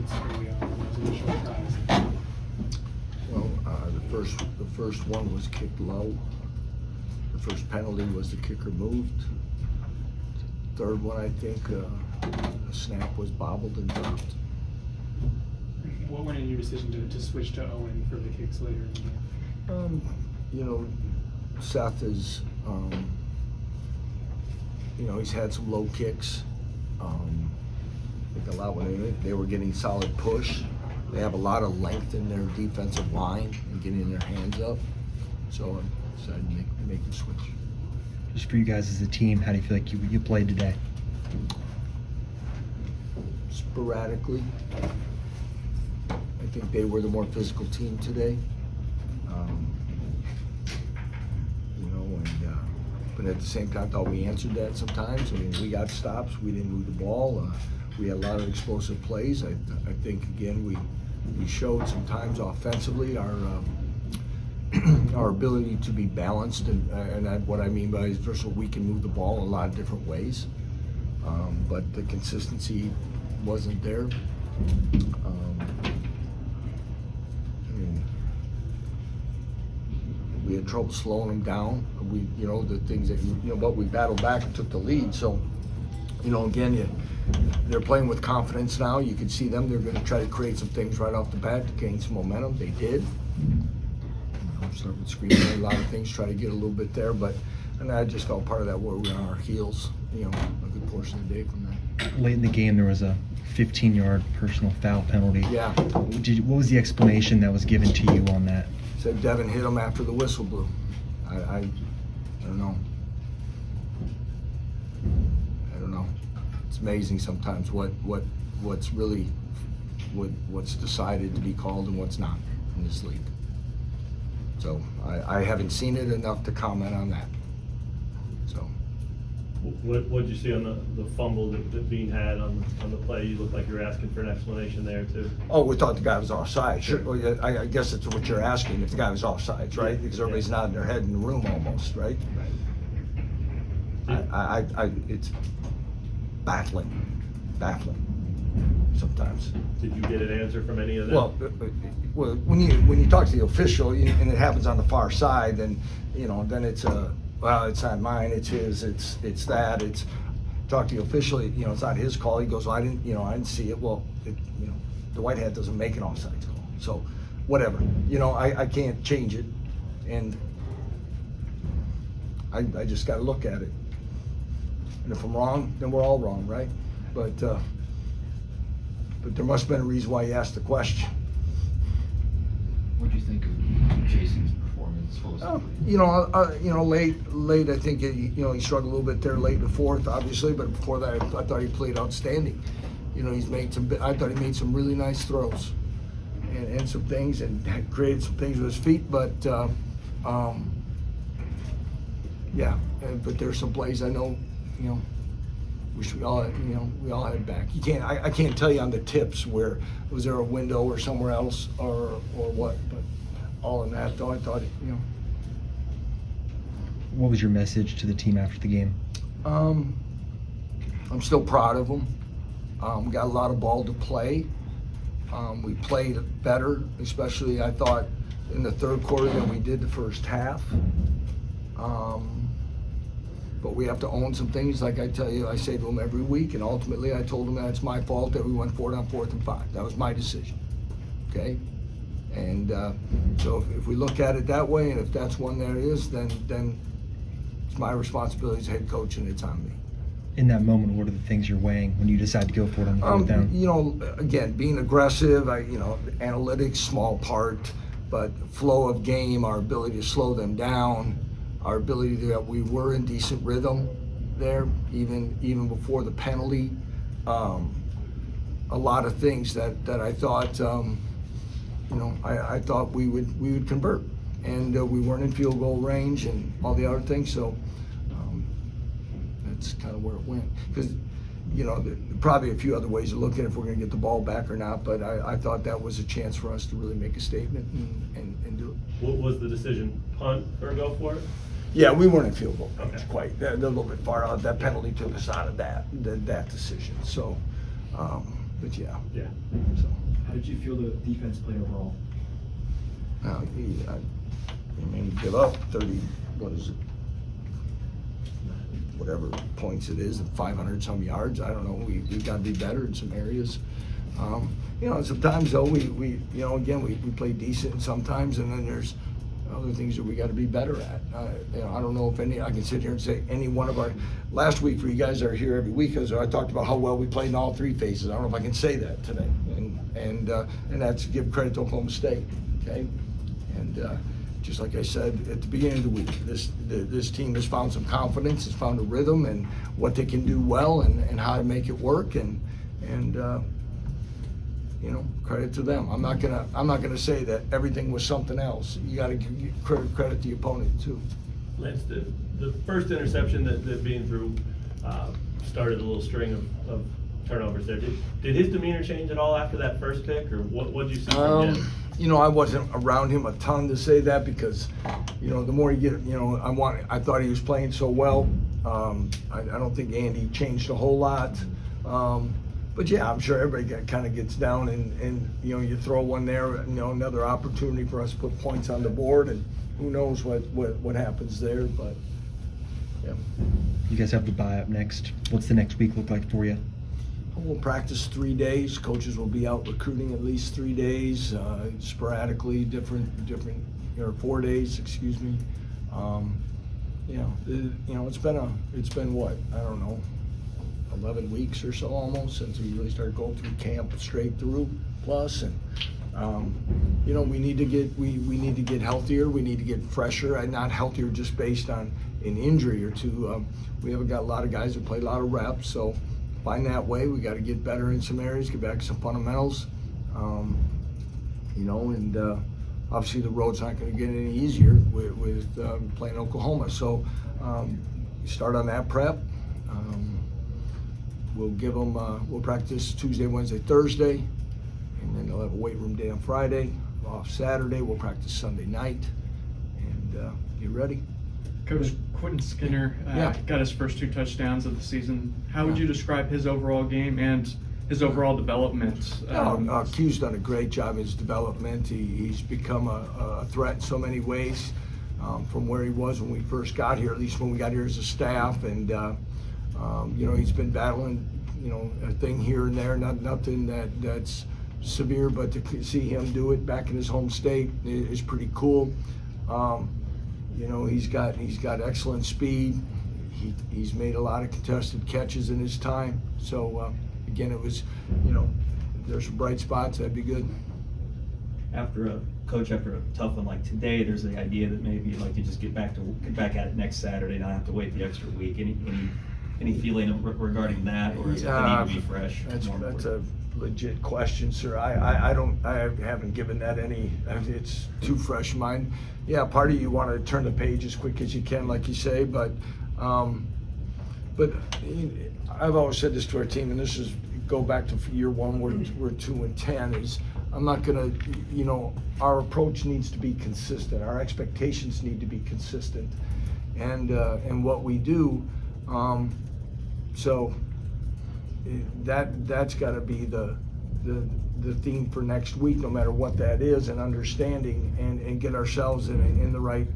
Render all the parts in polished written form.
points early on in those initial tries? Well, the first one was kicked low. The first penalty was the kicker moved. The third one, I think, the snap was bobbled and dropped. What went in your decision to switch to Owen for the kicks later in the game? You know, Seth is, you know, he's had some low kicks. I think a lot when they were getting solid push. They have a lot of length in their defensive line and getting their hands up. So I decided to make the switch. Just for you guys as a team, how do you feel like you played today? Sporadically. I think they were the more physical team today. You know, but at the same time, I thought we answered that sometimes. I mean, we got stops. We didn't move the ball. We had a lot of explosive plays. I think again we showed sometimes offensively our our ability to be balanced, and what I mean by is first of all, we can move the ball in a lot of different ways, but the consistency wasn't there. We had trouble slowing them down. You know, the things that but we battled back and took the lead. So, you know, again, they're playing with confidence now. You can see them. They're going to try to create some things right off the bat to gain some momentum. They did. Start with screaming a lot of things, try to get a little bit there, and I just felt part of that where we were on our heels. You know, a good portion of the day from that. Late in the game, there was a 15-yard personal foul penalty. Yeah. What was the explanation that was given to you on that? Said Devin hit him after the whistle blew. I don't know. I don't know. It's amazing sometimes what's really what's decided to be called and what's not in this league. So I haven't seen it enough to comment on that. So. What did you see on the fumble that Bean had on the play? You looked like you were asking for an explanation there too. Oh, we thought the guy was offside. Sure. Well, yeah, I guess that's what you're asking, if the guy was offside, right? Yeah. Because everybody's nodding their head in the room almost, right? Right. It's baffling sometimes. Did you get an answer from any of them? Well, when you talk to the official and it happens on the far side, then then it's well, it's not mine, it's his, it's that, it's talk to the official, it's not his call. He goes, well, I didn't see it. Well, the white hat doesn't make an offside call, so whatever. I can't change it, and I just got to look at it. And if I'm wrong, then we're all wrong, right? But there must have been a reason why he asked the question. What do you think of Jason's performance? Late. I think he struggled a little bit there late in the fourth, obviously. But before that, I thought he played outstanding. He's made some. I thought he made some really nice throws, and some things, and had created some things with his feet. But yeah. But there's some plays I know. Wish we all had it back. I can't tell you on the tips where was there a window or somewhere else or what, but all in that though, I thought What was your message to the team after the game? I'm still proud of them. We got a lot of ball to play. We played better, especially I thought in the third quarter than we did the first half. But we have to own some things, like I tell you, I say to them every week, and ultimately I told them that it's my fault that we went for it on 4th and 5. That was my decision, okay? And so if we look at it that way, and if that's one there is, then it's my responsibility as head coach, and it's on me. In that moment, what are the things you're weighing when you decide to go for it on the 4th down? Again, being aggressive, analytics, small part, but flow of game, our ability to slow them down, our ability that we were in decent rhythm there, even before the penalty. A lot of things that I thought, I thought we would convert, and we weren't in field goal range and all the other things. So that's kind of where it went. Because probably a few other ways to look at it if we're going to get the ball back or not. But I thought that was a chance for us to really make a statement and do it. What was the decision? Punt or go for it? Yeah, we weren't in field goal range, okay. Quite. They're a little bit far out. That penalty took us out of that decision. So, but yeah. Yeah. So. How did you feel the defense played overall? I mean, give up 30, what is it? Whatever points it is, 500 some yards. I don't know. We've got to be better in some areas. You know, sometimes though we you know, again we play decent sometimes, and then there's other things that we got to be better at. You know, I don't know if I can sit here and say any one of our last week for you guys that are here every week, I talked about how well we played in all three phases. I don't know if I can say that today, and that's to give credit to Oklahoma State. Okay, and just like I said at the beginning of the week, this team has found some confidence, has found a rhythm, and what they can do well, and how to make it work, and you know, credit to them. I'm not gonna say that everything was something else. You got to give credit to the opponent too. Lance, the first interception that Bean threw started a little string of turnovers there. Did his demeanor change at all after that first pick, or what did you see from him? You know, I wasn't around him a ton to say that because, you know, the more you get, you know, I thought he was playing so well. I don't think Andy changed a whole lot. But yeah, I'm sure everybody kind of gets down and you know, you throw one there, you know, another opportunity for us to put points on the board, and who knows what happens there, but yeah. You guys have the bye up next. What's the next week look like for you? We'll practice 3 days. Coaches will be out recruiting at least 3 days, sporadically, different, or 4 days, excuse me. You know, it's been what, I don't know, 11 weeks or so almost since we really started going through camp straight through plus, and you know, we need to get healthier, we need to get fresher, and not healthier just based on an injury or two. We haven't got a lot of guys that play a lot of reps, so find that way. We got to get better in some areas, get back to some fundamentals, you know, and obviously the road's not going to get any easier with playing Oklahoma, so start on that prep. We'll give them, we'll practice Tuesday, Wednesday, Thursday, and then they'll have a weight room day on Friday, off Saturday. We'll practice Sunday night, and get ready. Coach Quentin Skinner got his first 2 touchdowns of the season. How would you describe his overall game and his overall development? Q's done a great job in his development. He's become a threat in so many ways from where he was when we first got here, at least when we got here as a staff, and you know, he's been battling, you know, a thing here and there, nothing that's severe, but to see him do it back in his home state is pretty cool. You know, he's got excellent speed. He's made a lot of contested catches in his time. So again, it was, you know, if there's some bright spots, that'd be good. After a tough one like today, there's the idea that maybe like you just get back at it next Saturday, not have to wait the extra week. Any feeling regarding that, or is it need to be fresh? That's a legit question, sir. I haven't given that any. It's too fresh in mind. Yeah, part of you want to turn the page as quick as you can, like you say, but I've always said this to our team, and this is go back to year one. We're 2-10. Is I'm not gonna, you know, our approach needs to be consistent. Our expectations need to be consistent, and what we do. So that's got to be the theme for next week, no matter what that is, and understanding and get ourselves in the right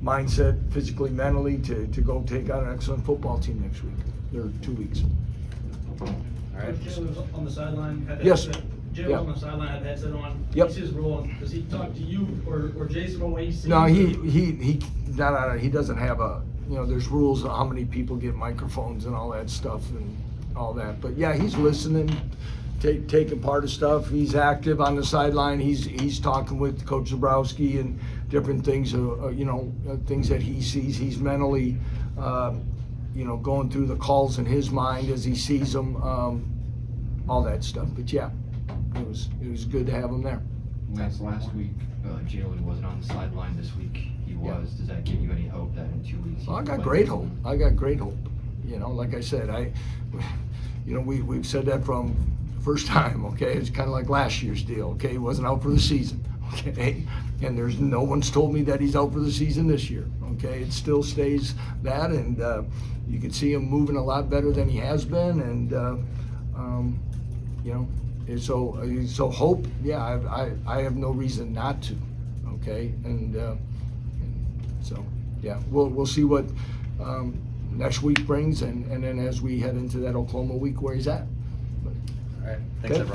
mindset, physically, mentally, to go take on an excellent football team next week. Or 2 weeks. All right. Jay was on the sideline. Yes. Jay was on the sideline, had the headset on. Yep. What's his role? Does he talk to you or Jason when he sees? No, he doesn't have a. You know, there's rules on how many people get microphones and all that stuff and all that. But yeah, he's listening, taking part of stuff. He's active on the sideline. He's talking with Coach Zabrowski and different things. You know, things that he sees. He's mentally, you know, going through the calls in his mind as he sees them. All that stuff. But yeah, it was good to have him there. Last week, Jalen wasn't on the sideline. This week he was. Yeah. Does that give you any hope that in 2 weeks? Well, I got great hope. You know, like I said, you know, we've said that from the first time. Okay, it's kind of like last year's deal. Okay, he wasn't out for the season. Okay, and there's no one's told me that he's out for the season this year. Okay, it still stays that, and you can see him moving a lot better than he has been, and you know, And so hope, yeah, I have no reason not to, okay? And so, yeah, we'll see what next week brings, and then as we head into that Oklahoma week where he's at. All right. Thanks, Okay. everyone.